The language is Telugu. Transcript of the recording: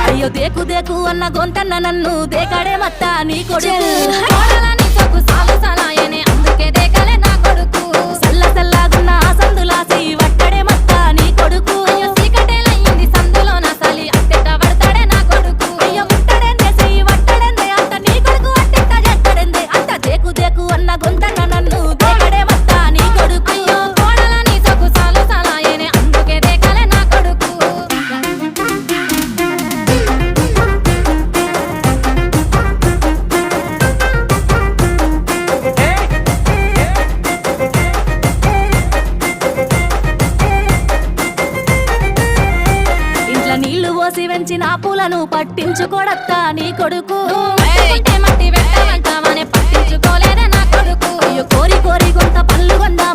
అయ్యో దేకు దేకు అన్న గొంతన్న నన్ను దేకాడే మత్త నీ కొడుకు కోడలని సొక్కు సాలు సలాయనే అందుకే దేకలే నా కొడుకు సల్ల సల్లాగున్న ఆ సందులాసి వట్టడే మత్త నీ కొడుకు అయ్యో సీకటేలయ్యింది సందులో నా సలి అట్టెట్ట పడతాడే నా కొడుకు అయ్యో ముట్టడెందే చెయ్యి వట్టడెందే అంత నీ కొడుకు అట్టెట్ట చేస్తాడెందే అంత దేకు దేకు అన్న గొంతన్న నన్ను దేకడే మత్త నీ కొడుకు అయ్యో కోడలని సొక్కు సాలు సలాయనే అందుకే దేకలే నా కొడుకు నీళ్లు పోసి వెంచిన పూలను పట్టించుకోడత్తా నీ కొడుకు మట్టి వెంటనే పట్టించుకోలేదే నా కొడుకు అయ్యో కోరి కోరి కొంత పళ్ళు కొందా